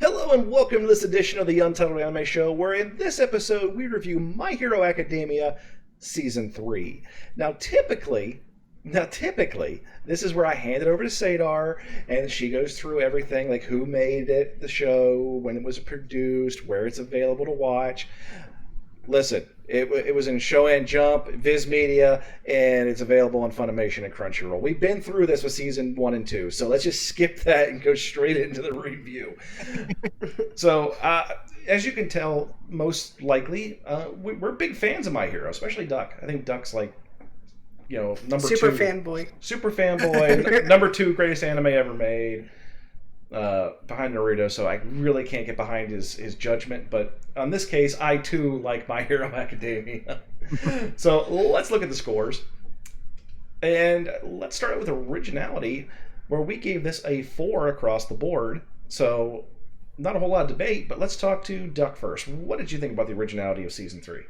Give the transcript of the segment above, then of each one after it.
Hello and welcome to this edition of the Untitled Anime Show, where in this episode we review My Hero Academia Season 3. Now typically, this is where I hand it over to Sadar, and she goes through everything, like who made it, the show, when it was produced, where it's available to watch. Listen, it was in Shonen Jump, Viz Media, and it's available on Funimation and Crunchyroll. We've been through this with Season 1 and 2, so let's just skip that and go straight into the review. So, as you can tell, most likely, we're big fans of My Hero, especially Duck. I think Duck's like, number Super two. fanboy. Super fanboy. Number 2 greatest anime ever made. Behind Naruto, so I really can't get behind his judgment, but on this case, I too like My Hero Academia. So let's look at the scores. And let's start out with originality, where we gave this a 4 across the board. So not a whole lot of debate, but let's talk to Duck first. What did you think about the originality of Season 3?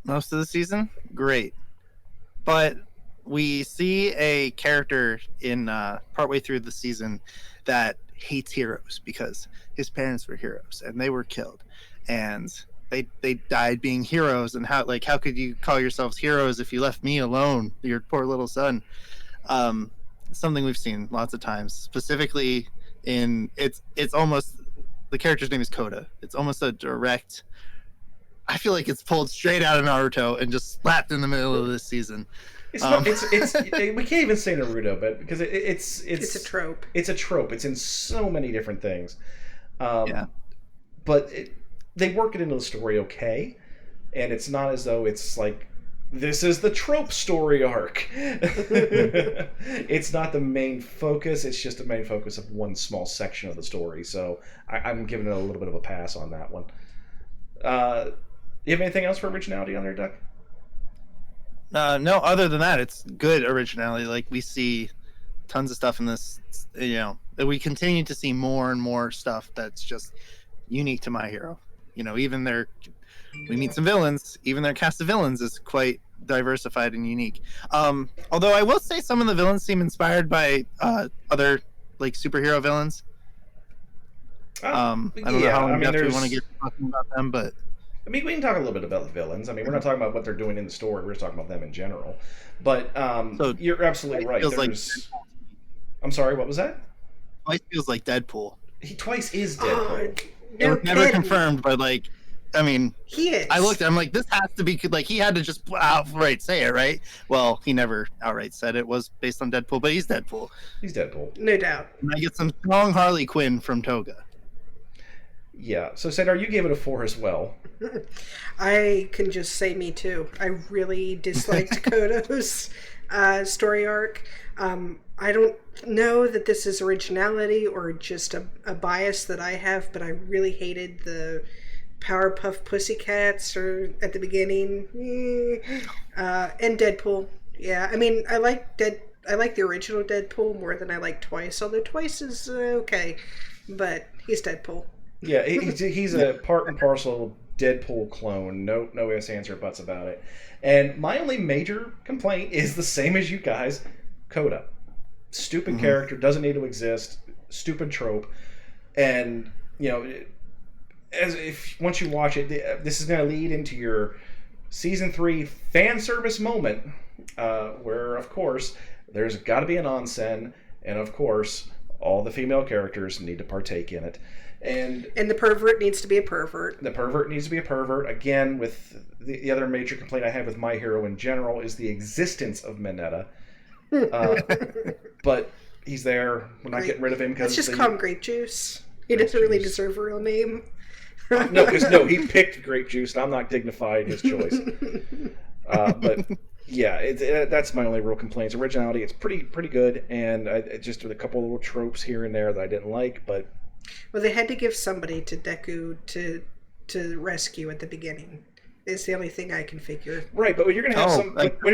Most of the season? Great. But we see a character in partway through the season that hates heroes because his parents were heroes and they were killed, and they died being heroes. And how could you call yourselves heroes if you left me alone, your poor little son? Something we've seen lots of times. Specifically, it's almost, the character's name is Koda. It's almost a direct. I feel like it's pulled straight out of Naruto and just slapped in the middle of this season. We can't even say Naruto, but because it's a trope. It's a trope. It's in so many different things. Yeah. But they work it into the story okay, and it's not as though it's like, this is the trope story arc. It's not the main focus. It's just the main focus of one small section of the story. So I'm giving it a little bit of a pass on that one. You have anything else for originality on there, Duck? No, other than that, it's good originality. Like, we see tons of stuff in this, that we continue to see more and more stuff that's just unique to My Hero. Even we meet some villains, even their cast of villains is quite diversified and unique. Although I will say some of the villains seem inspired by other, like, superhero villains. I don't know how in depth we want to get talking about them, but we can talk a little bit about the villains. We're not talking about what they're doing in the story. We're just talking about them in general. But so you're absolutely right. I'm sorry, what was that? Twice feels like Deadpool. He twice is Deadpool. It was never confirmed, but he is. I looked, I'm like, this has to be, like, he had to just outright say it, right? Well, he never outright said it was based on Deadpool, but he's Deadpool. He's Deadpool. No doubt. And I get some strong Harley Quinn from Toga. Yeah, so Cedar, you gave it a 4 as well. I can just say me too. I really disliked Kodo's story arc. I don't know that this is originality or just a bias that I have, but I really hated the Powerpuff Pussycats at the beginning. And Deadpool. Yeah, I like the original Deadpool more than I like Twice, although Twice is okay, but he's Deadpool. Yeah, he's a part and parcel Deadpool clone. No ifs, ands, or buts about it. And my only major complaint is the same as you guys. Coda. Stupid character, doesn't need to exist. Stupid trope. And, once you watch it, this is going to lead into your Season 3 fan service moment, where, of course, there's got to be an onsen, and, of course, all the female characters need to partake in it. And the pervert needs to be a pervert. The pervert needs to be a pervert. Again, with the other major complaint I have with My Hero in general is the existence of Mineta. But he's there. We're not getting rid of him because let's just call him Grape Juice. He doesn't really deserve a real name. No, he picked Grape Juice, and I'm not dignifying his choice. But yeah, that's my only real complaints. Originality, it's pretty good, and just with a couple of little tropes here and there that I didn't like, but. Well, they had to give somebody to Deku to rescue at the beginning. It's the only thing I can figure. Right, but when you're going to have when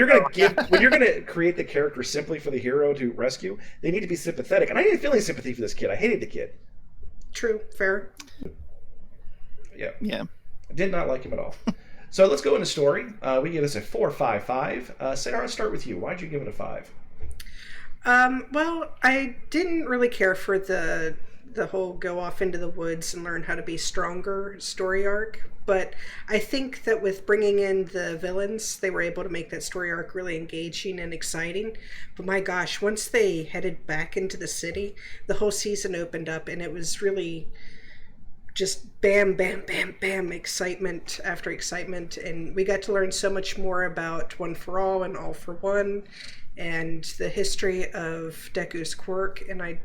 you're going to create the character simply for the hero to rescue, they need to be sympathetic. And I didn't feel any sympathy for this kid. I hated the kid. True, fair. Yeah. I did not like him at all. So let's go into story. We give this a 4.55. Sarah, let's start with you. Why'd you give it a 5? Well, I didn't really care for the the whole go off into the woods and learn how to be stronger story arc. But I think that with bringing in the villains, they were able to make that story arc really engaging and exciting. But my gosh, once they headed back into the city, the whole season opened up, and it was really just bam, bam, bam, bam, excitement after excitement. And we got to learn so much more about One for All and All for One and the history of Deku's quirk. And I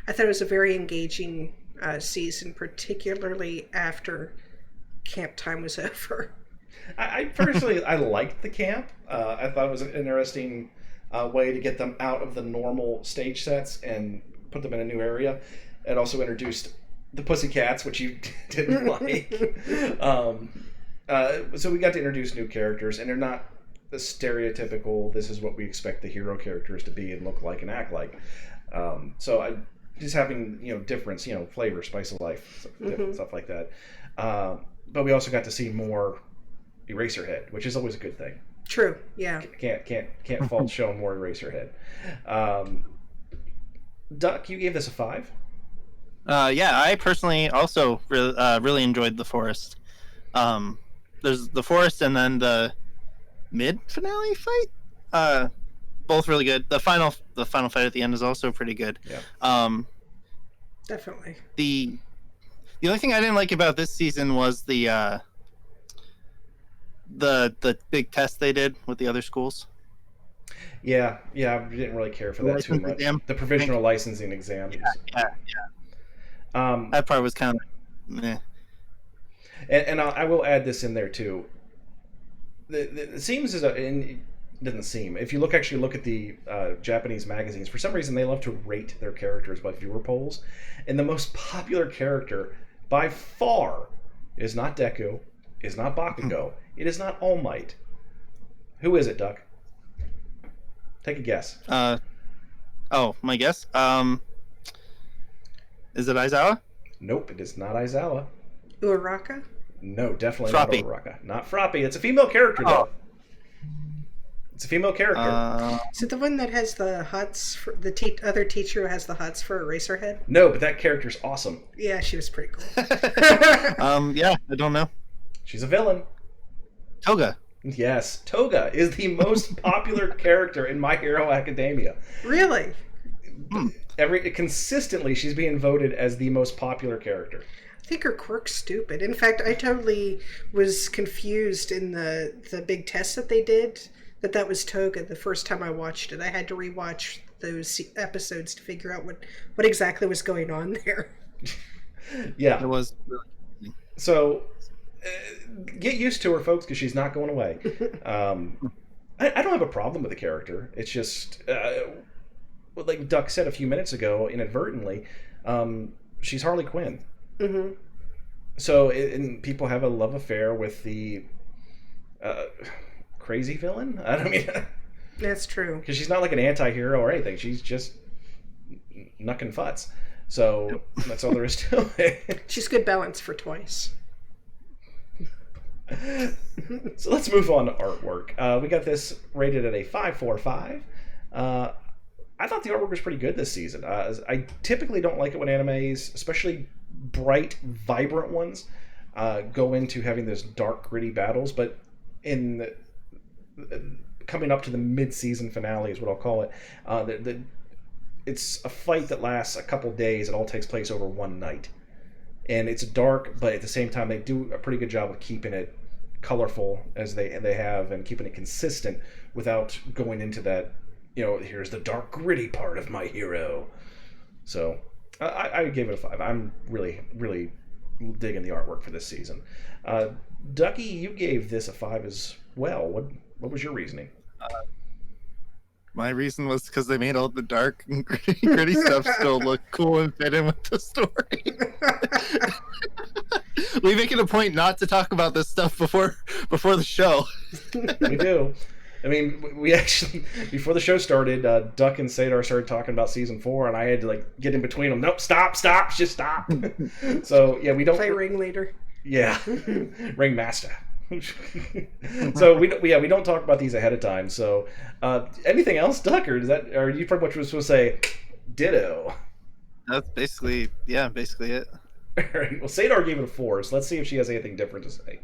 thought it was a very engaging season, particularly after camp time was over. I personally, I liked the camp. I thought it was an interesting way to get them out of the normal stage sets and put them in a new area. It also introduced the Pussycats, which you didn't like. So we got to introduce new characters, and they're not the stereotypical, this is what we expect the hero characters to be and look like and act like. So I just having, difference, flavor, spice of life, stuff like that. But we also got to see more Eraserhead, which is always a good thing. True, yeah. Can't fault showing more Eraserhead. Duck, you gave this a 5? Yeah, I personally also really enjoyed the forest. There's the forest and then the mid-finale fight. Both really good. The final fight at the end is also pretty good. Yeah. Definitely. The only thing I didn't like about this season was the big test they did with the other schools. Yeah, I didn't really care for that too much. Exam, the provisional licensing exam. Yeah. That part was kind of meh. And I will add this in there too. It seems as it doesn't seem. If you actually look at the Japanese magazines, for some reason they love to rate their characters by viewer polls, and the most popular character by far is not Deku, is not Bakugo, it is not All Might. Who is it, Duck? Take a guess. My guess. Is it Aizawa? Nope, it is not Aizawa. Uraraka? No, definitely Froppy. not Uraraka. Not Froppy. It's a female character, though. It's a female character. Is it the one that has the hots for the other teacher who has the hots for Eraserhead? No, but that character's awesome. Yeah, she was pretty cool. Yeah, I don't know. She's a villain. Toga. Yes, Toga is the most popular character in My Hero Academia. Really? Consistently, she's being voted as the most popular character. I think her quirk's stupid. In fact, I totally was confused in the big test that they did that was Toga the first time I watched it. I had to rewatch those episodes to figure out what exactly was going on there. Yeah. It was really... So, get used to her, folks, because she's not going away. I don't have a problem with the character. It's just, like Duck said a few minutes ago, inadvertently, she's Harley Quinn. Mm-hmm. So, and people have a love affair with the crazy villain. I mean, that's true. Because she's not like an anti-hero or anything. She's just knucking futz. So that's all there is to it. She's good balance for twice. So let's move on to artwork. We got this rated at a 5.45. I thought the artwork was pretty good this season. I typically don't like it when animes, especially bright, vibrant ones, go into having those dark, gritty battles. But coming up to the mid-season finale is what I'll call it. It's a fight that lasts a couple days. It all takes place over one night. And it's dark, but at the same time, they do a pretty good job of keeping it colorful as they have and keeping it consistent without going into that, here's the dark, gritty part of My Hero. So I gave it a 5. I'm really, really digging the artwork for this season. Ducky, you gave this a 5 as well. What was your reasoning? My reason was because they made all the dark and gritty stuff still look cool and fit in with the story. We make it a point not to talk about this stuff before the show. We do. I mean, we actually, before the show started, Duck and Sadar started talking about season 4, and I had to get in between them. Nope, stop, just stop. So yeah, we don't play ringleader. Yeah, ringmaster. So we don't talk about these ahead of time. So anything else, Duck, or are you pretty much supposed to say ditto? That's basically it. All right. Well, Sadar gave it a 4, so let's see if she has anything different to say.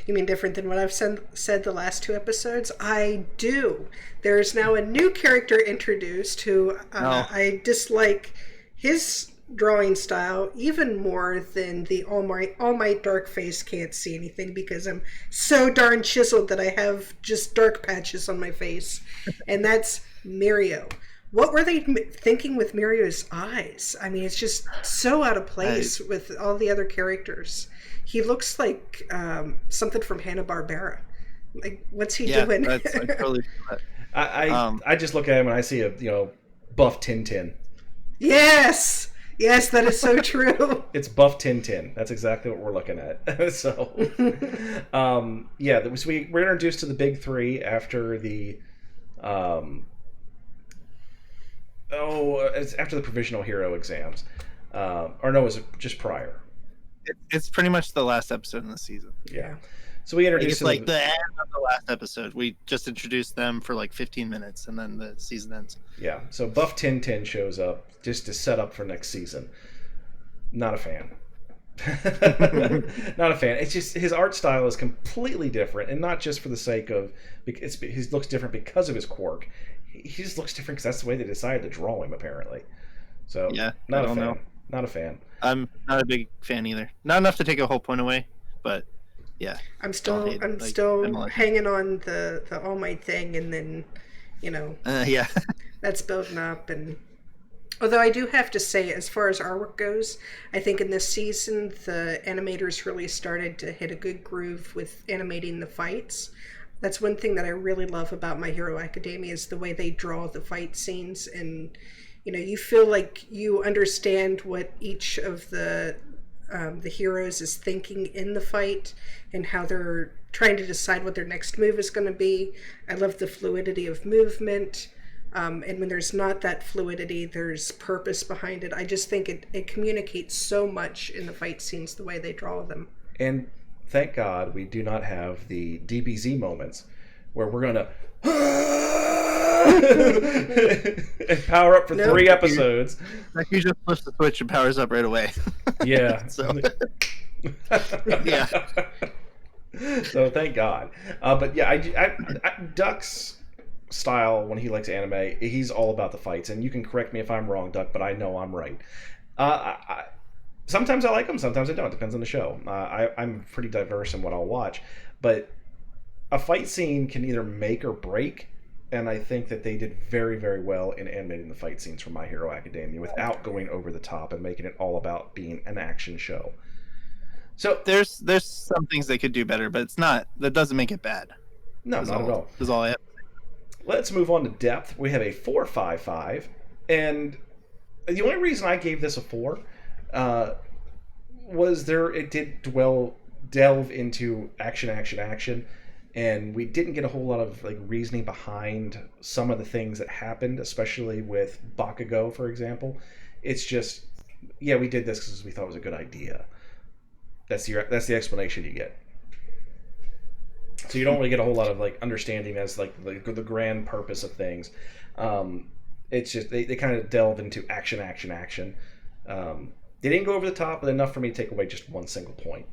You mean different than what I've said the last 2 episodes? I do. There is now a new character introduced who I dislike his drawing style even more than the All Might dark face can't see anything because I'm so darn chiseled that I have just dark patches on my face. And that's Mirio. What were they thinking with Mirio's eyes? I mean, it's just so out of place with all the other characters. He looks like something from Hanna-Barbera. Like, what's he doing? I totally feel that. I just look at him and I see a buff Tintin. Yes, that is so true. It's buff Tintin. That's exactly what we're looking at. So, we're introduced to the big three after the, it's after the provisional hero exams, or no, was it just prior? It's pretty much the last episode in the season. Yeah. So we introduced the end of the last episode. We just introduced them for like 15 minutes, and then the season ends. Yeah. So Buff Tintin shows up just to set up for next season. Not a fan. Not a fan. It's just his art style is completely different, and not just for the sake of he looks different because of his quirk. He just looks different because that's the way they decided to draw him, apparently. So yeah, not a fan. Know. Not a fan. I'm not a big fan either. Not enough to take a whole point away, but yeah. I'm still hanging on the All Might thing, and then yeah, that's building up. And although I do have to say, as far as artwork goes, I think in this season the animators really started to hit a good groove with animating the fights. That's one thing that I really love about My Hero Academia is the way they draw the fight scenes, and you feel like you understand what each of the heroes is thinking in the fight and how they're trying to decide what their next move is going to be. I love the fluidity of movement, and when there's not that fluidity, there's purpose behind it. I just think it communicates so much in the fight scenes the way they draw them. And thank God we do not have the DBZ moments where we're going to and power up for 3 episodes. Like you just flips the switch and powers up right away. Yeah. So yeah. So thank God. But yeah, I Duck's style when he likes anime, he's all about the fights. And you can correct me if I'm wrong, Duck, but I know I'm right. Sometimes I like them, sometimes I don't. It depends on the show. I'm pretty diverse in what I'll watch, but a fight scene can either make or break. And I think that they did very, very well in animating the fight scenes for My Hero Academia without going over the top and making it all about being an action show. So there's some things they could do better, but that doesn't make it bad. No, not at all. That's all I have. Let's move on to depth. We have a 4.55, and the only reason I gave this a 4 was it did delve into action. And we didn't get a whole lot of reasoning behind some of the things that happened, especially with Bakugo, for example. It's just, we did this because we thought it was a good idea. That's the explanation you get. So you don't really get a whole lot of understanding as the grand purpose of things. It's just they kind of delve into action. They didn't go over the top, but enough for me to take away just one single point.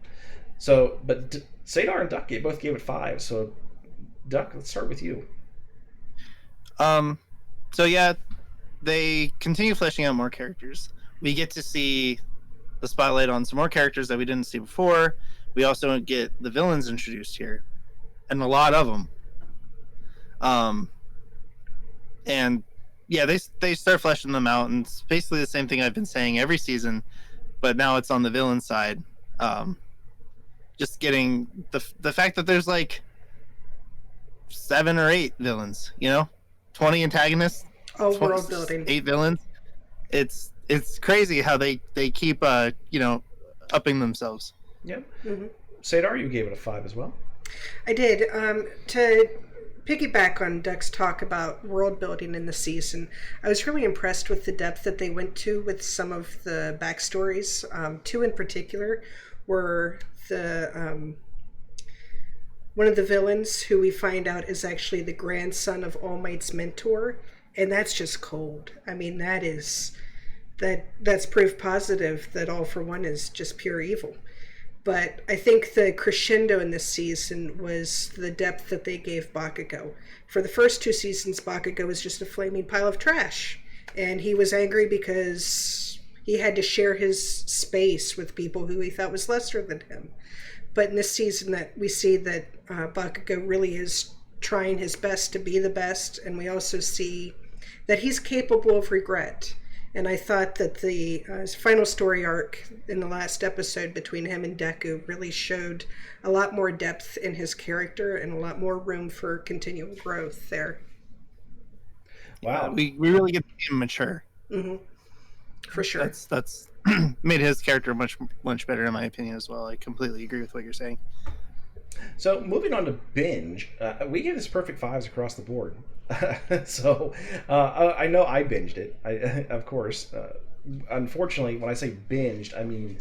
So, but Sadar and Duck both gave it 5. So, Duck, let's start with you. So yeah, they continue fleshing out more characters. We get to see the spotlight on some more characters that we didn't see before. We also get the villains introduced here, and a lot of them. And yeah, they start fleshing them out, and it's basically the same thing I've been saying every season, but now it's on the villain side. Just getting the fact that there's 7 or 8 villains, 20 antagonists, world building, 8 villains. It's crazy how they keep upping themselves. Yep. Mm-hmm. Sadar, you gave it a 5 as well. I did. To piggyback on Duck's talk about world building in the season, I was really impressed with the depth that they went to with some of the backstories. 2 in particular were the one of the villains who we find out is actually the grandson of All Might's mentor, and that's just cold. I mean, that is that's proof positive that All for One is just pure evil. But I think the crescendo in this season was the depth that they gave Bakugo. For the first 2 seasons, Bakugo was just a flaming pile of trash. And he was angry because he had to share his space with people who he thought was lesser than him. But in this season, that we see that Bakugo really is trying his best to be the best, and we also see that he's capable of regret. And I thought that the final story arc in the last episode between him and Deku really showed a lot more depth in his character and a lot more room for continual growth there. Wow. We really get to see him mature. Mm-hmm. For sure. That's made his character much better in my opinion as well. I completely agree with what you're saying. So moving on to binge, we gave this perfect 5s across the board. So I know I binged it, of course. Unfortunately, when I say binged, I mean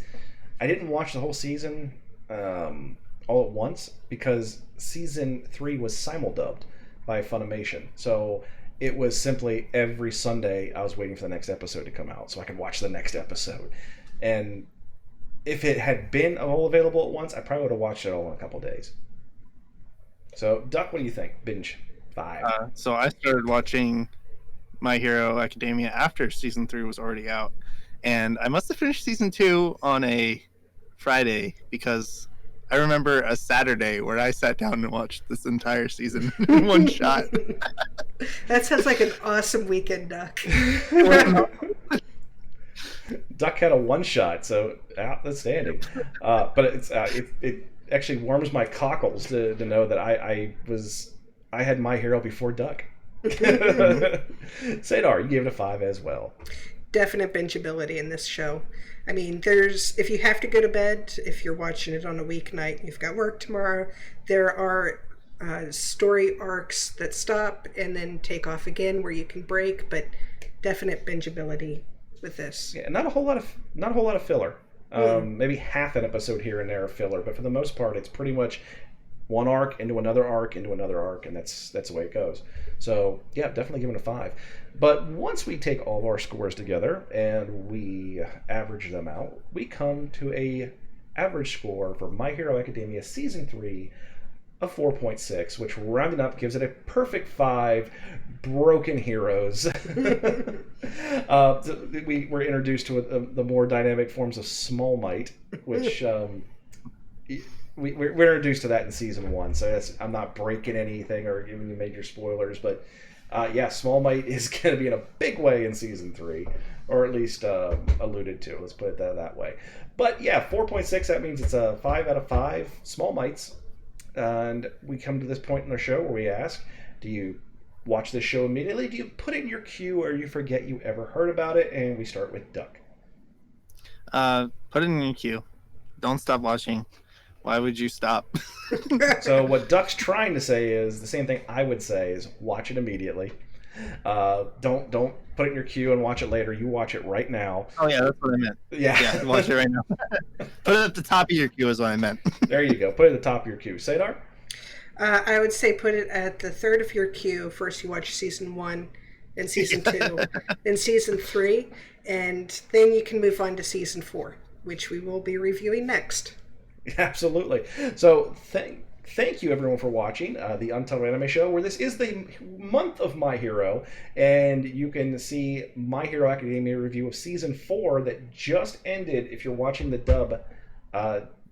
I didn't watch the whole season all at once because season 3 was simuldubbed by Funimation. So it was simply every Sunday I was waiting for the next episode to come out so I could watch the next episode. And if it had been all available at once, I probably would have watched it all in a couple days. So, Duck, what do you think? Binge 5. So I started watching My Hero Academia after season 3 was already out. And I must have finished season 2 on a Friday because I remember a Saturday where I sat down and watched this entire season in one shot. That sounds like an awesome weekend, Duck. Duck had a one-shot, so outstanding. But it actually warms my cockles to know that I had My Hero before Duck. Sadar, you gave it a 5 as well. Definite bingeability in this show. I mean, if you have to go to bed, if you're watching it on a weeknight, you've got work tomorrow, there are story arcs that stop and then take off again where you can break, but definite bingeability with this. Yeah, not a whole lot of filler. Maybe half an episode here and there of filler, but for the most part, it's pretty much one arc into another arc into another arc, and that's the way it goes. So yeah, definitely giving it a 5. But once we take all of our scores together and we average them out, we come to a average score for My Hero Academia Season 3 of 4.6, which rounded up gives it a perfect 5 broken heroes. We were introduced to the more dynamic forms of Small Might, which we're introduced to that in Season 1, so I'm not breaking anything or giving you major spoilers, but yeah, Small Might is going to be in a big way in Season 3, or at least alluded to, let's put it that way. But yeah, 4.6, that means it's a 5 out of 5 Small Mights. And we come to this point in the show where we ask, do you watch this show immediately? Do you put it in your queue, or you forget you ever heard about it? And we start with Duck. Put it in your queue. Don't stop watching. Why would you stop? So what Duck's trying to say is the same thing I would say, is watch it immediately. Don't put it in your queue and watch it later. You watch it right now. Oh yeah, that's what I meant. Yeah, watch it right now. Put it at the top of your queue is what I meant. There you go. Put it at the top of your queue. Sadar? I would say put it at the third of your queue. First you watch Season 1, then Season 2, then Season 3, and then you can move on to Season 4, which we will be reviewing next. Absolutely. So thank you everyone for watching the Untitled Anime Show, where this is the month of My Hero, and you can see My Hero Academia review of Season 4 that just ended if you're watching the dub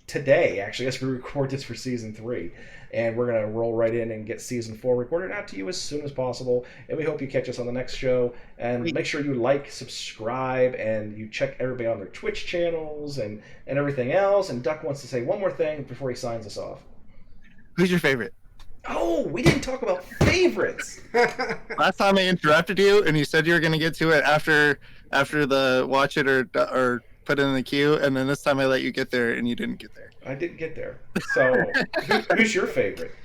today, actually, as we record this for Season 3. And we're going to roll right in and get Season 4 recorded out to you as soon as possible. And we hope you catch us on the next show. And make sure you like, subscribe, and you check everybody on their Twitch channels and everything else. And Duck wants to say one more thing before he signs us off. Who's your favorite? Oh, we didn't talk about favorites. Last time I interrupted you, and you said you were going to get to it after the watch it or put it in the queue, and then this time I let you get there, and you didn't get there. I didn't get there. So, who's your favorite?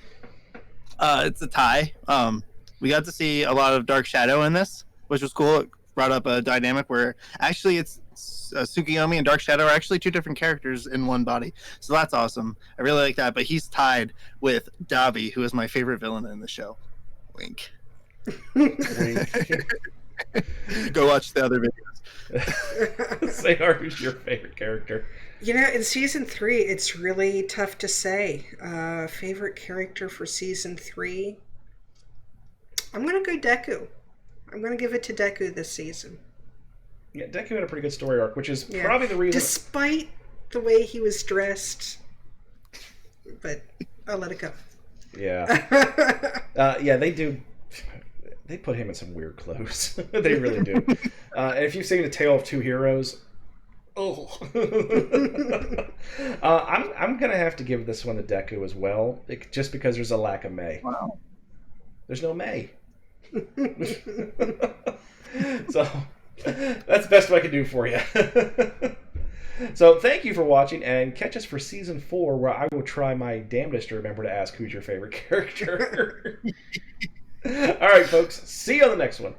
It's a tie. We got to see a lot of Dark Shadow in this, which was cool. It brought up a dynamic where actually it's Tsukiyomi and Dark Shadow are actually 2 different characters in one body. So that's awesome. I really like that. But he's tied with Dabi, who is my favorite villain in the show. Wink. Wink. Go watch the other videos. Sayar, who's your favorite character? You know, in season 3, it's really tough to say. Favorite character for season 3? I'm going to go Deku. I'm going to give it to Deku this season. Yeah, Deku had a pretty good story arc, which is probably the reason. Despite the way he was dressed, but I'll let it go. Yeah. Yeah, they do. They put him in some weird clothes. They really do. And if you've seen A Tale of Two Heroes, I'm gonna have to give this one to Deku as well, just because there's a lack of May. Wow. There's no May. So that's the best I can do for you. So thank you for watching, and catch us for season 4, where I will try my damnedest to remember to ask who's your favorite character. All right, folks. See you on the next one.